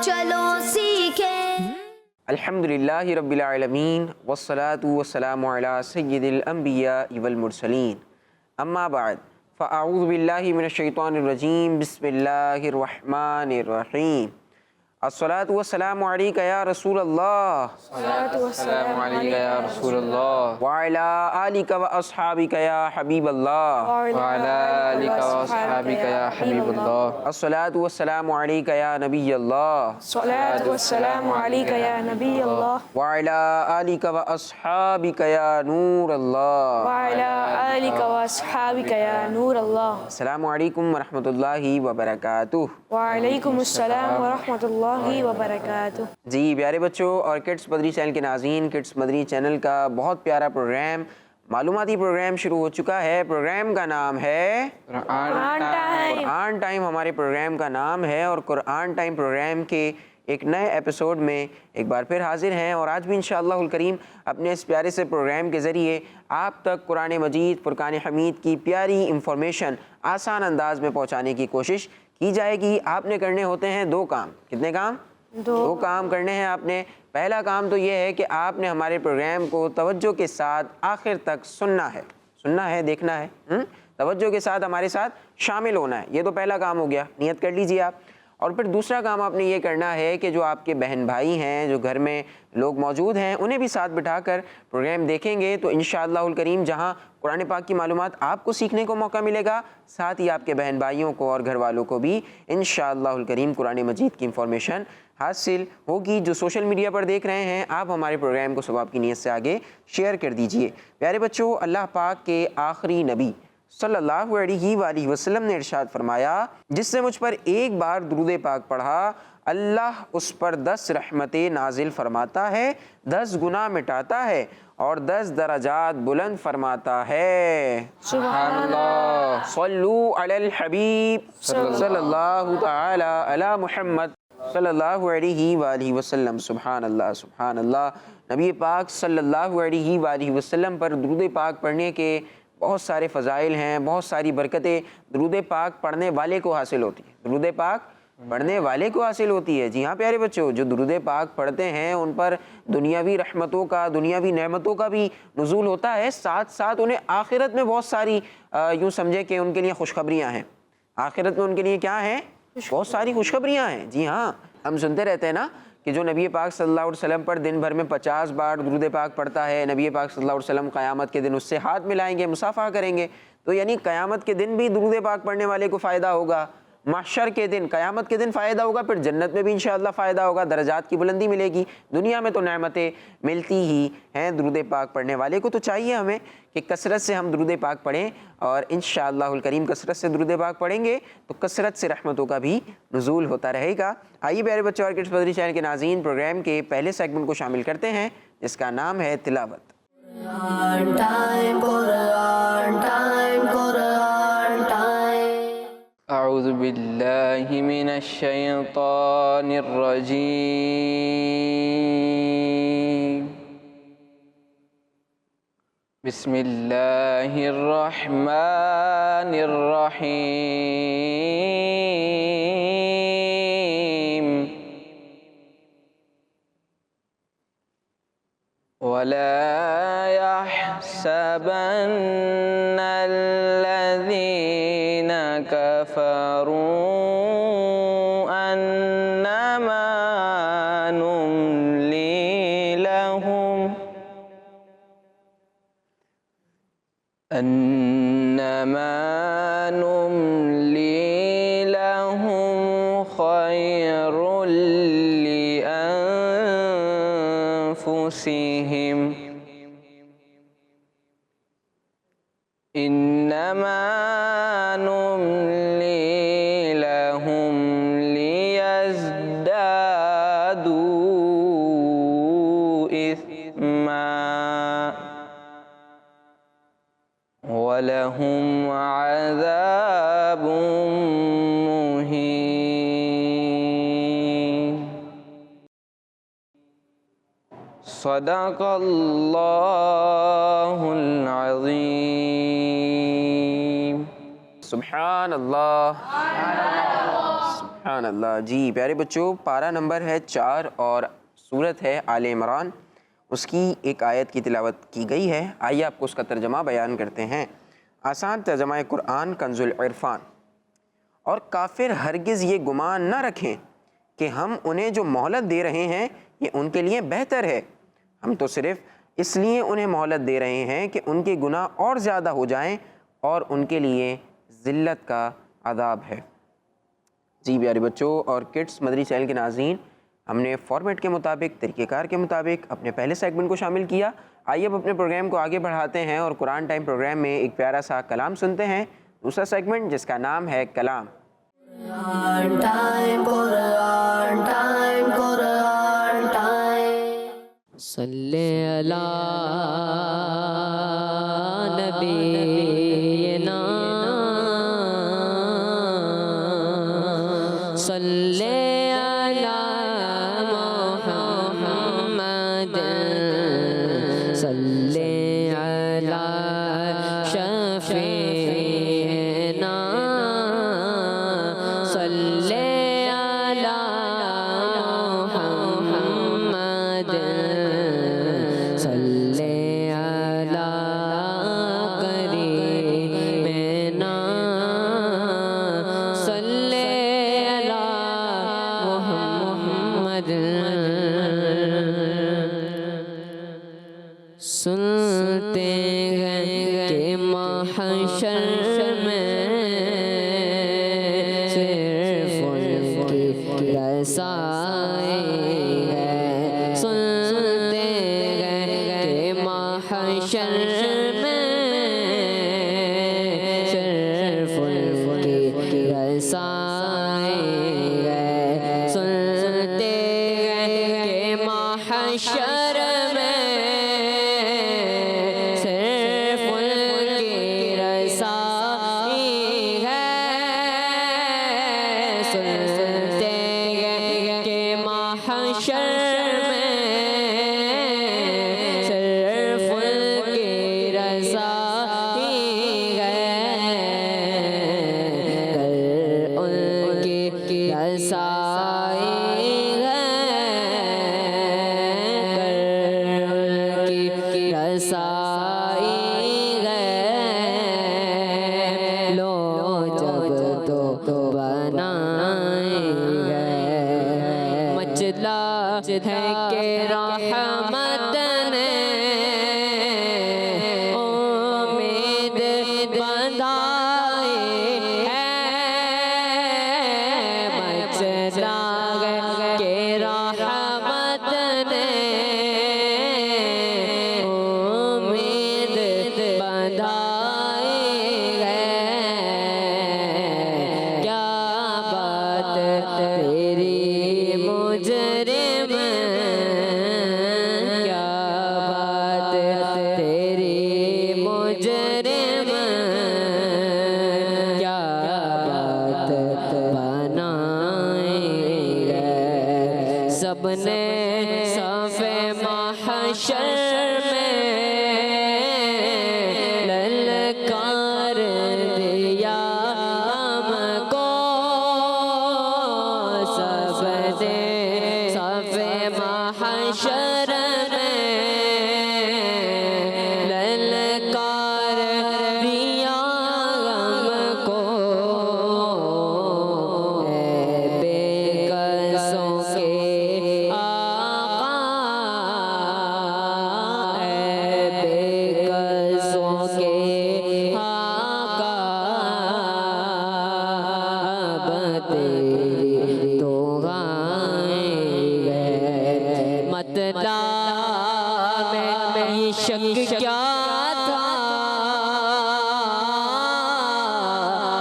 چلو سیکھیں۔ الحمدللہ رب العالمین والصلاة والسلام علی سید الانبیاء والمرسلین، اما بعد فاعوذ باللہ من الشیطان الرجیم، بسم اللہ الرحمن الرحیم۔ الصلاة والسلام علیکہ یا رسول اللہ، السلام علیکم یا رسول اللہ، وعلی آلک و اصحابک یا حبیب اللہ، وعلی آلک و اصحابک یا حبیب اللہ، الصلاة والسلام علیکہ یا نبی اللہ، الصلاۃ والسلام علیک یا نبی اللہ، وعلی آلک و اصحابک یا نور اللہ۔ وعلی آلک و اصحابک یا نور اللہ۔ السلام علیکم ورحمۃ اللہ وبرکاتہ۔ وعلیکم السلام ورحمۃ اللہ وبرکاتہ۔ جی پیارے بچوں اور کڈس مدنی چینل کے ناظرین، کڈس مدنی چینل کا بہت پیارا پروگرام، معلوماتی پروگرام شروع ہو چکا ہے۔ پروگرام کا نام ہے قرآن ٹائم۔ ہمارے پروگرام کا نام ہے اور قرآن ٹائم پروگرام کے ایک نئے ایپیسوڈ میں ایک بار پھر حاضر ہیں، اور آج بھی انشاءاللہ الکریم اپنے اس پیارے سے پروگرام کے ذریعے آپ تک قرآن مجید فرقان حمید کی پیاری انفارمیشن آسان انداز میں پہنچانے کی کوشش کی جائے گی۔ آپ نے کرنے ہوتے ہیں دو کام۔ کتنے کام؟ دو کام کرنے ہیں آپ نے۔ پہلا کام تو یہ ہے کہ آپ نے ہمارے پروگرام کو توجہ کے ساتھ آخر تک سننا ہے، دیکھنا ہے، توجہ کے ساتھ ہمارے ساتھ شامل ہونا ہے۔ یہ تو پہلا کام ہو گیا، نیت کر لیجئے آپ۔ اور پھر دوسرا کام آپ نے یہ کرنا ہے کہ جو آپ کے بہن بھائی ہیں، جو گھر میں لوگ موجود ہیں، انہیں بھی ساتھ بٹھا کر پروگرام دیکھیں گے تو انشاءاللہ الکریم جہاں قرآن پاک کی معلومات آپ کو سیکھنے کو موقع ملے گا، ساتھ ہی آپ کے بہن بھائیوں کو اور گھر والوں کو بھی انشاءاللہ الکریم قرآن مجید کی انفارمیشن حاصل ہوگی۔ جو سوشل میڈیا پر دیکھ رہے ہیں، آپ ہمارے پروگرام کو ثواب کی نیت سے آگے شیئر کر دیجئے۔ پیارے بچوں، اللہ پاک کے آخری نبی صلی اللہ علیہ وآلہ وسلم نے ارشاد فرمایا، جس نے مجھ پر ایک بار درود پاک پڑھا، اللہ اس پر 10 رحمتیں نازل فرماتا ہے، 10 گناہ مٹاتا ہے اور 10 درجات بلند فرماتا ہے۔ سبحان اللہ۔ صلو علی الحبیب صلی اللہ تعالی علی محمد صلی اللہ علیہ وآلہ وسلم۔ سبحان اللہ، سبحان اللہ۔ نبی پاک صلی اللہ علیہ وآلہ وسلم پر درود پاک پڑھنے کے بہت سارے فضائل ہیں، بہت ساری برکتیں درود پاک پڑھنے والے کو حاصل ہوتی ہیں، درود پاک پڑھنے والے کو حاصل ہوتی ہے۔ جی ہاں پیارے بچوں، جو درود پاک پڑھتے ہیں ان پر دنیاوی رحمتوں کا، دنیاوی نعمتوں کا بھی نزول ہوتا ہے، ساتھ ساتھ انہیں آخرت میں بہت ساری یوں سمجھے کہ ان کے لیے خوشخبریاں ہیں۔ آخرت میں ان کے لیے کیا ہیں؟ بہت ساری خوشخبریاں ہیں۔ جی ہاں، ہم سنتے رہتے ہیں نا کہ جو نبی پاک صلی اللہ علیہ وسلم پر دن بھر میں 50 بار درود پاک پڑھتا ہے، نبی پاک صلی اللہ علیہ وسلم قیامت کے دن اس سے ہاتھ ملائیں گے، مصافحہ کریں گے۔ تو یعنی قیامت کے دن بھی درود پاک پڑھنے والے کو فائدہ ہوگا، محشر کے دن، قیامت کے دن فائدہ ہوگا، پھر جنت میں بھی انشاءاللہ فائدہ ہوگا، درجات کی بلندی ملے گی۔ دنیا میں تو نعمتیں ملتی ہی ہیں درود پاک پڑھنے والے کو، تو چاہیے ہمیں کہ کثرت سے ہم درود پاک پڑھیں، اور انشاءاللہ الکریم کثرت سے درود پاک پڑھیں گے تو کثرت سے رحمتوں کا بھی نزول ہوتا رہے گا۔ آئیے پیارے بچوں اور کڈس مدنی چینل کے ناظرین، پروگرام کے پہلے سیگمنٹ کو شامل کرتے ہیں جس کا نام ہے تلاوت۔ قرآن ٹائم، قرآن ٹائم، قرآن ٹائم۔ اعوذ باللہ من الشیطان الرجیم، بسم اللہ الرحمن الرحیم، ولا يحسبن الذين كفروا أنما نملي لهم خير لأنفسهم إنما نملي لهم ليزدادوا إثما ولهم عذاب مهين۔ صدق اللہ العظیم۔ سبحان اللہ، سبحان اللہ. جی پیارے بچوں، پارہ نمبر ہے 4 اور سورت ہے آل عمران. اس کی ایک آیت کی تلاوت کی گئی ہے. آئیے آپ کو اس کا ترجمہ بیان کرتے ہیں. آسان ترجمہ قرآن کنز العرفان. اور کافر ہرگز یہ گمان نہ رکھیں کہ ہم انہیں جو مہلت دے رہے ہیں یہ ان کے لیے بہتر ہے. ہم تو صرف اس لیے انہیں مہلت دے رہے ہیں کہ ان کے گناہ اور زیادہ ہو جائیں اور ان کے لیے ذلت کا عذاب ہے. جی پیارے بچوں اور کڈس مدری چینل کے ناظرین، ہم نے فارمیٹ کے مطابق، طریقہ کار کے مطابق اپنے پہلے سیگمنٹ کو شامل کیا. آئیے اب اپنے پروگرام کو آگے بڑھاتے ہیں اور قرآن ٹائم پروگرام میں ایک پیارا سا کلام سنتے ہیں. دوسرا سیگمنٹ جس کا نام ہے کلام. Quran time, Quran time, Quran time. صلی علی نبینا صلی علی محمد صلی علی شفیعنا صلی علی محمد صلی علی کریمنا صلی علی محمد. سنتے ہیں کہ محشر میں صرف ان کی رسائی ہے. سنتے ہیں کہ محشر میں صرف ان کی رسائی ہے. سنتے ہیں کہ محشر میں صرف ان کی رسائی ہے. سنتے ہیں کہ محشر میں صرف ان کی رسائی ہے. کر ان کی رسائی رسائی ہے. لو جب تو بنائیں گے مچلا ہے کہ رحمت نے امید بندھائی ہے. مچلا ہے کہ رحمت نے امید بندھائی ہے. کیا بات تیری مجرم، کیا بات تیری مجرم، کیا بات بنائیں گے. سب نے صف محشر میں للکار دیا ہم کو. سب نے صف محشر میں للکار دیا ہم کو. اے بے قصوں کے آقا، اے بے قصوں کے آقا، اب تیری تو گائیں گے. مطلع میں یہ شک کیا تھا،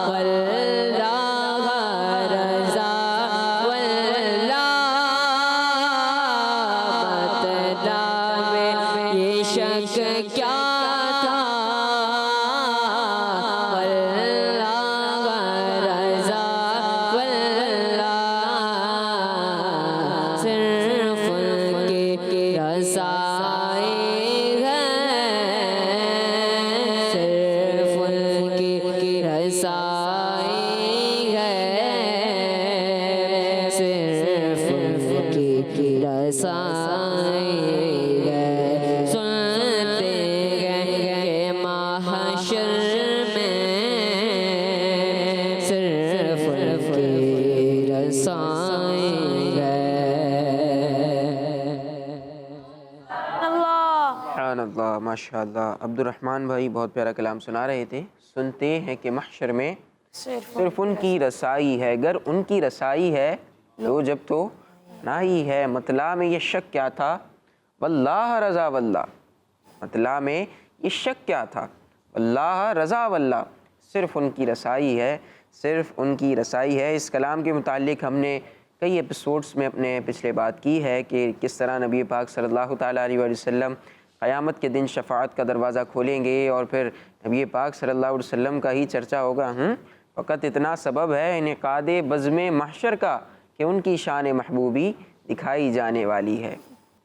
واللہ رضا واللہ. مطلع میں یہ شک کیا تھا، واللہ رضا واللہ. صرف ان کی رسائی ہے، صرف ان کی رسائی ہے. ماشاءاللہ. عبد الرحمن بھائی بہت پیارا کلام سنا رہے تھے. سنتے ہیں کہ محشر میں صرف ان کی رسائی ہے. اگر ان کی رسائی ہے تو جب تو نہ ہی ہے. مطلع میں یہ شک کیا تھا؟ واللہ رضا واللہ. مطلع میں یہ شک کیا تھا؟ واللہ رضا واللہ. صرف ان کی رسائی ہے, صرف ان کی رسائی ہے. اس کلام کے متعلق ہم نے کئی ایپیسوڈز میں اپنے پچھلے بات کی ہے کہ کس طرح نبی پاک صلی اللہ تعالیٰ علیہ وآلہ وسلم قیامت کے دن شفاعت کا دروازہ کھولیں گے اور پھر نبی پاک صلی اللہ علیہ وسلم کا ہی چرچا ہوگا. فقط اتنا سبب ہے انعقاد بزم محشر کا کہ ان کی شان محبوبی دکھائی جانے والی ہے.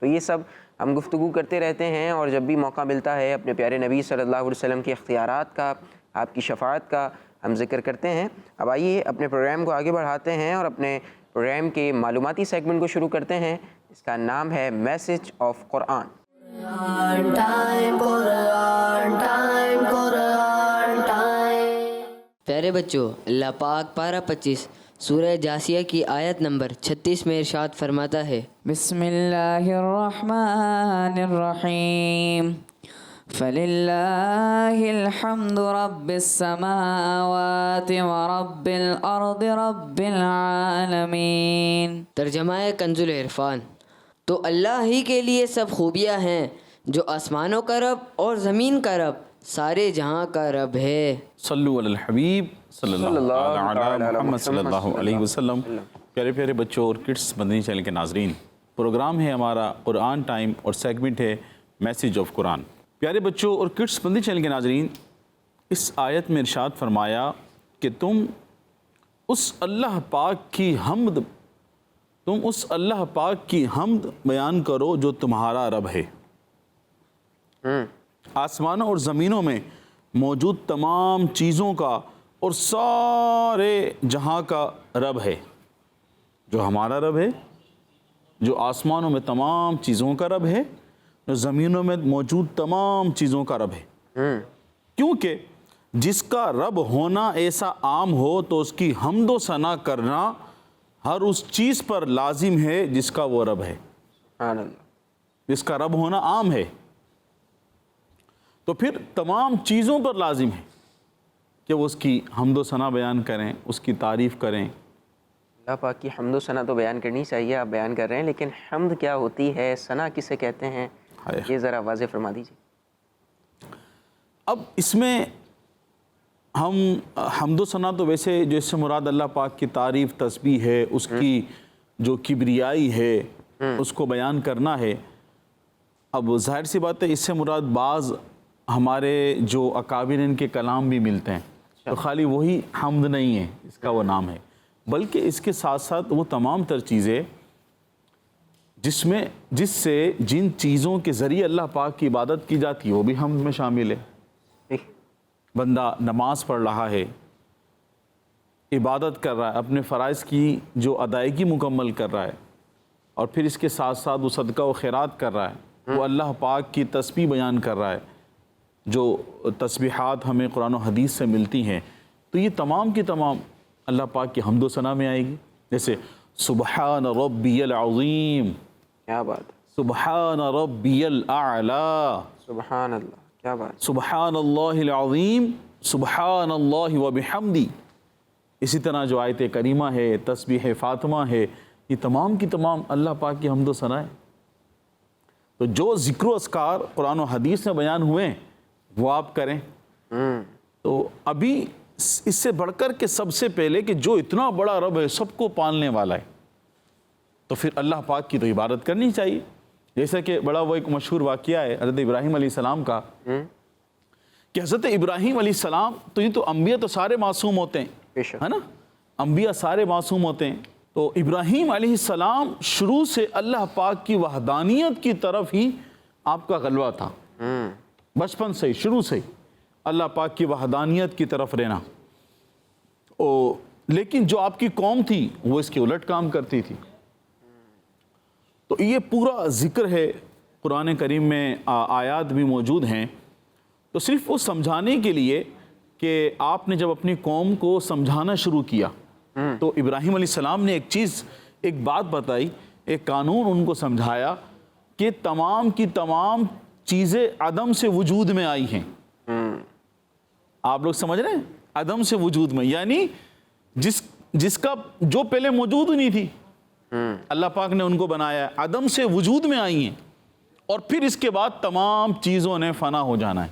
تو یہ سب ہم گفتگو کرتے رہتے ہیں اور جب بھی موقع ملتا ہے اپنے پیارے نبی صلی اللہ علیہ وسلم کے اختیارات کا, آپ کی شفاعت کا ہم ذکر کرتے ہیں. اب آئیے اپنے پروگرام کو آگے بڑھاتے ہیں اور اپنے پروگرام کے معلوماتی سیگمنٹ کو شروع کرتے ہیں. اس کا نام ہے message of Quran. Quran time, Quran time, Quran time. پیارے بچوں، اللہ پاک پارہ 25 سورہ جاسیہ کی آیت نمبر 36 میں ارشاد فرماتا ہے، بسم اللہ الرحمن الرحیم فللہ الحمد رب السماوات ورب الارض رب العالمین۔ ترجمہ کنز العرفان، تو اللہ ہی کے لیے سب خوبیاں ہیں جو آسمانوں کا رب اور زمین کا رب، سارے جہاں کا رب ہے۔ صلو علی الحبیب صلی اللہ علی محمد صلی اللہ علیہ وسلم۔ پیارے پیارے بچوں اور کڈس مدنی چینل کے ناظرین، پروگرام ہے ہمارا قرآن ٹائم اور سیگمنٹ ہے میسج آف قرآن۔ پیارے بچوں اور کڈس مدنی چینل کے ناظرین، اس آیت میں ارشاد فرمایا کہ تم اس اللہ پاک کی حمد بیان کرو جو تمہارا رب ہے۔ آسمانوں اور زمینوں میں موجود تمام چیزوں کا اور سارے جہاں کا رب ہے، جو ہمارا رب ہے، جو آسمانوں میں تمام چیزوں کا رب ہے، جو زمینوں میں موجود تمام چیزوں کا رب ہے۔ کیونکہ جس کا رب ہونا ایسا عام ہو تو اس کی حمد و ثنا کرنا ہر اس چیز پر لازم ہے جس کا وہ رب ہے۔ سبحان اللہ۔ جس کا رب ہونا عام ہے تو پھر تمام چیزوں پر لازم ہے کہ وہ اس کی حمد و ثنا بیان کریں، اس کی تعریف کریں۔ اللہ پاک کی حمد و ثنا تو بیان کرنی چاہیے، آپ بیان کر رہے ہیں، لیکن حمد کیا ہوتی ہے، ثنا کسے کہتے ہیں، یہ ذرا واضح فرما دیجیے۔ اب اس میں ہم حمد و ثنا تو ویسے جو اس سے مراد اللہ پاک کی تعریف، تسبیح ہے، اس کی جو کبریائی ہے اس کو بیان کرنا ہے۔ اب ظاہر سی بات ہے اس سے مراد بعض ہمارے جو اکابرین کے کلام بھی ملتے ہیں، تو خالی وہی حمد نہیں ہے اس کا وہ نام ہے، بلکہ اس کے ساتھ ساتھ وہ تمام تر چیزیں جس سے جن چیزوں کے ذریعے اللہ پاک کی عبادت کی جاتی ہے وہ بھی حمد میں شامل ہے۔ بندہ نماز پڑھ رہا ہے، عبادت کر رہا ہے، اپنے فرائض کی جو ادائیگی مکمل کر رہا ہے، اور پھر اس کے ساتھ ساتھ وہ صدقہ و خیرات کر رہا ہے، وہ اللہ پاک کی تسبیح بیان کر رہا ہے، جو تسبیحات ہمیں قرآن و حدیث سے ملتی ہیں، تو یہ تمام کی تمام اللہ پاک کی حمد و ثنا میں آئے گی۔ جیسے سبحان ربی العظیم، کیا بات، سبحان ربی الاعلی، سبحان اللہ، کیا بات، سبحان اللہ العظیم، سبحان اللہ وبحمدی۔ اسی طرح جو آیت کریمہ ہے، تسبیح فاطمہ ہے، یہ تمام کی تمام اللہ پاک کی حمد و ثنا ہے۔ تو جو ذکر و اذکار قرآن و حدیث میں بیان ہوئے ہیں وہ آپ کریں۔ تو ابھی اس سے بڑھ کر کے سب سے پہلے کہ جو اتنا بڑا رب ہے، سب کو پالنے والا ہے، تو پھر اللہ پاک کی تو عبادت کرنی چاہیے۔ جیسا کہ بڑا وہ ایک مشہور واقعہ ہے حضرت ابراہیم علیہ السلام کا، کہ حضرت ابراہیم علیہ السلام تو یہ تو انبیاء تو سارے معصوم ہوتے ہیں، ہے نا، انبیاء سارے معصوم ہوتے ہیں، تو ابراہیم علیہ السلام شروع سے اللہ پاک کی وحدانیت کی طرف ہی آپ کا غلبہ تھا، بچپن سے شروع سے اللہ پاک کی وحدانیت کی طرف رہنا۔ لیکن جو آپ کی قوم تھی وہ اس کے الٹ کام کرتی تھی۔ تو یہ پورا ذکر ہے قرآن کریم میں، آیات بھی موجود ہیں، تو صرف وہ سمجھانے کے لیے کہ آپ نے جب اپنی قوم کو سمجھانا شروع کیا تو ابراہیم علیہ السلام نے ایک بات بتائی، ایک قانون ان کو سمجھایا کہ تمام کی تمام چیزیں عدم سے وجود میں آئی ہیں. آپ لوگ سمجھ رہے ہیں؟ عدم سے وجود میں، یعنی جس کا جو پہلے موجود ہی نہیں تھی، اللہ پاک نے ان کو بنایا، عدم سے وجود میں آئی ہیں، اور پھر اس کے بعد تمام چیزوں نے فنا ہو جانا ہے.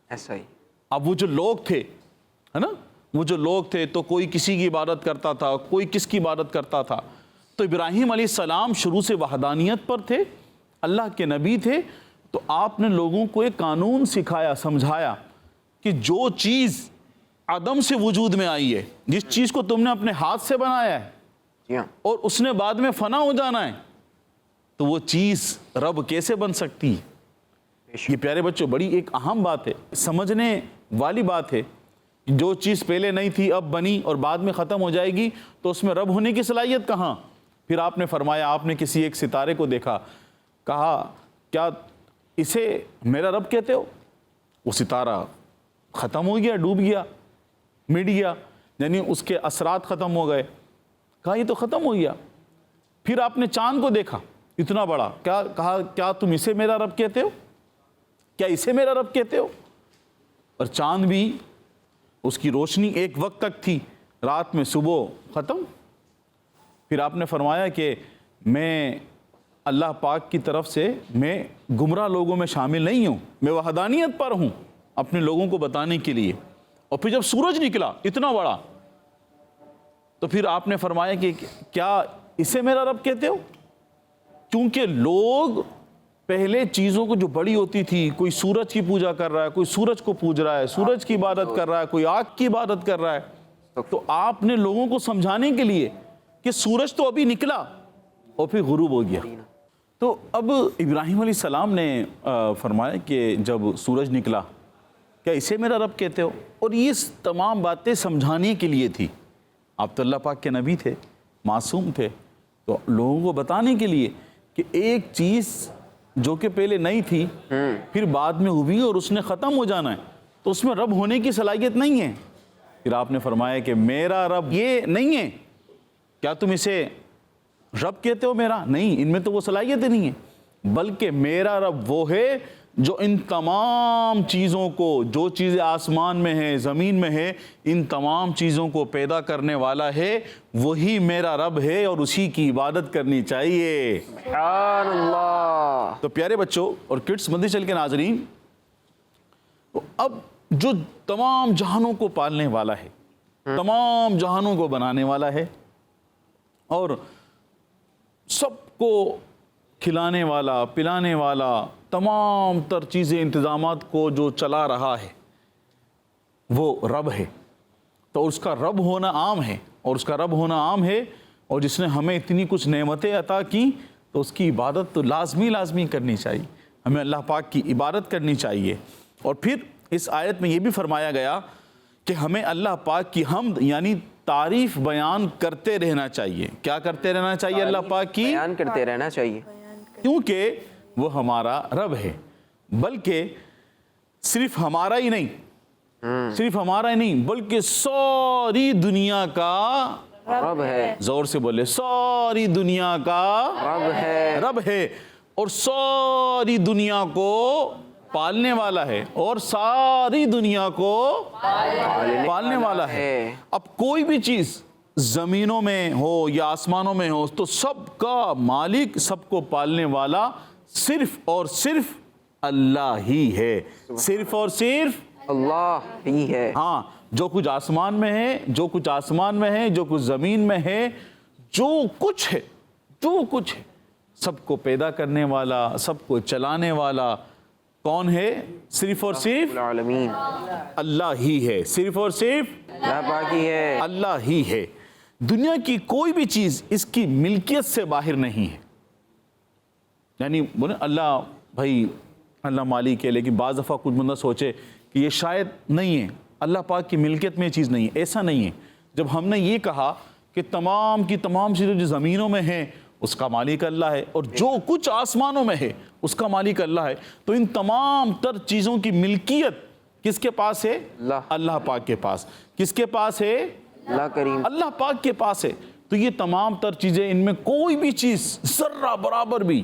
ایسا ہی. اب وہ جو لوگ تھے، ہے نا، وہ جو لوگ تھے تو کوئی کسی کی عبادت کرتا تھا، کوئی کس کی عبادت کرتا تھا. تو ابراہیم علیہ السلام شروع سے وحدانیت پر تھے، اللہ کے نبی تھے. تو آپ نے لوگوں کو ایک قانون سکھایا، سمجھایا کہ جو چیز عدم سے وجود میں آئی ہے، جس چیز کو تم نے اپنے ہاتھ سے بنایا ہے جی ہاں. اور اس نے بعد میں فنا ہو جانا ہے، تو وہ چیز رب کیسے بن سکتی ہے؟ یہ پیارے بچوں بڑی ایک اہم بات ہے، سمجھنے والی بات ہے. جو چیز پہلے نہیں تھی اب بنی اور بعد میں ختم ہو جائے گی، تو اس میں رب ہونے کی صلاحیت کہاں؟ پھر آپ نے فرمایا، آپ نے کسی ایک ستارے کو دیکھا، کہا کیا اسے میرا رب کہتے ہو؟ وہ ستارہ ختم ہو گیا، ڈوب گیا، مٹ گیا، یعنی اس کے اثرات ختم ہو گئے. کہا یہ تو ختم ہو گیا. پھر آپ نے چاند کو دیکھا، اتنا بڑا، کہا کیا تم اسے میرا رب کہتے ہو؟ کیا اسے میرا رب کہتے ہو؟ اور چاند بھی اس کی روشنی ایک وقت تک تھی، رات میں صبح ختم. پھر آپ نے فرمایا کہ میں اللہ پاک کی طرف سے میں گمراہ لوگوں میں شامل نہیں ہوں، میں وحدانیت پر ہوں اپنے لوگوں کو بتانے کے لیے. اور پھر جب سورج نکلا اتنا بڑا، تو پھر آپ نے فرمایا کہ کیا اسے میرا رب کہتے ہو؟ کیونکہ لوگ پہلے چیزوں کو جو بڑی ہوتی تھی، کوئی سورج کی پوجا کر رہا ہے، کوئی سورج کو پوج رہا ہے، سورج کی عبادت کر رہا ہے، کوئی آگ کی عبادت کر رہا ہے. تو آپ نے لوگوں کو سمجھانے کے لیے کہ سورج تو ابھی نکلا اور پھر غروب ہو گیا. تو اب ابراہیم علیہ السلام نے فرمایا کہ جب سورج نکلا، کیا اسے میرا رب کہتے ہو؟ اور یہ تمام باتیں سمجھانے کے لیے تھی. آپ تو اللہ پاک کے نبی تھے، معصوم تھے، تو لوگوں کو بتانے کے لیے کہ ایک چیز جو کہ پہلے نہیں تھی پھر بعد میں ہوئی اور اس نے ختم ہو جانا ہے، تو اس میں رب ہونے کی صلاحیت نہیں ہے. پھر آپ نے فرمایا کہ میرا رب یہ نہیں ہے. کیا تم اسے رب کہتے ہو میرا؟ نہیں، ان میں تو وہ صلاحیت نہیں ہے، بلکہ میرا رب وہ ہے جو ان تمام چیزوں کو، جو چیزیں آسمان میں ہیں، زمین میں ہے، ان تمام چیزوں کو پیدا کرنے والا ہے. وہی میرا رب ہے اور اسی کی عبادت کرنی چاہیے. سبحان اللہ. تو پیارے بچوں اور کڈس مدنی چینل کے ناظرین، تو اب جو تمام جہانوں کو پالنے والا ہے، تمام جہانوں کو بنانے والا ہے، اور سب کو کھلانے والا، پلانے والا، تمام تر چیزیں، انتظامات کو جو چلا رہا ہے، وہ رب ہے. تو اس کا رب ہونا عام ہے، اور اس کا رب ہونا عام ہے، اور جس نے ہمیں اتنی کچھ نعمتیں عطا کی، تو اس کی عبادت تو لازمی کرنی چاہیے. ہمیں اللہ پاک کی عبادت کرنی چاہیے. اور پھر اس آیت میں یہ بھی فرمایا گیا کہ ہمیں اللہ پاک کی حمد یعنی تعریف بیان کرتے رہنا چاہیے. کیا کرتے رہنا چاہیے؟ اللہ پاک کی بیان کرتے رہنا چاہیے، کیونکہ وہ ہمارا رب ہے. بلکہ صرف ہمارا ہی نہیں، صرف ہمارا ہی نہیں، بلکہ ساری دنیا کا رب ہے. زور سے بولے، ساری دنیا کا رب ہے. رب ہے، اور ساری دنیا کو پالنے والا ہے، اور ساری دنیا کو پالنے والا ہے. اب کوئی بھی چیز زمینوں میں ہو یا آسمانوں میں ہو، تو سب کا مالک، سب کو پالنے والا صرف اور صرف اللہ ہی ہے. صرف اور صرف اللہ ہی ہے. ہاں، جو کچھ آسمان میں ہے، جو کچھ آسمان میں ہے، جو کچھ زمین میں ہے، جو کچھ ہے، جو کچھ ہے، سب کو پیدا کرنے والا، سب کو چلانے والا کون ہے؟ صرف اور صرف العالمین اللہ ہی ہے. صرف اور صرف اللہ پاک ہی ہے. اللہ ہی ہے. دنیا کی کوئی بھی چیز اس کی ملکیت سے باہر نہیں ہے. یعنی بولے اللہ بھائی اللہ مالک ہے، لیکن بعض دفعہ کچھ بندہ سوچے کہ یہ شاید نہیں ہے، اللہ پاک کی ملکیت میں یہ چیز نہیں ہے. ایسا نہیں ہے. جب ہم نے یہ کہا کہ تمام کی تمام چیزیں جو زمینوں میں ہیں اس کا مالک اللہ ہے، اور جو کچھ آسمانوں میں ہے اس کا مالک اللہ ہے، تو ان تمام تر چیزوں کی ملکیت کس کے پاس ہے؟ اللہ پاک کے پاس. کس کے پاس ہے؟ اللہ کریم. اللہ پاک کے پاس ہے. تو یہ تمام تر چیزیں، ان میں کوئی بھی چیز ذرہ برابر بھی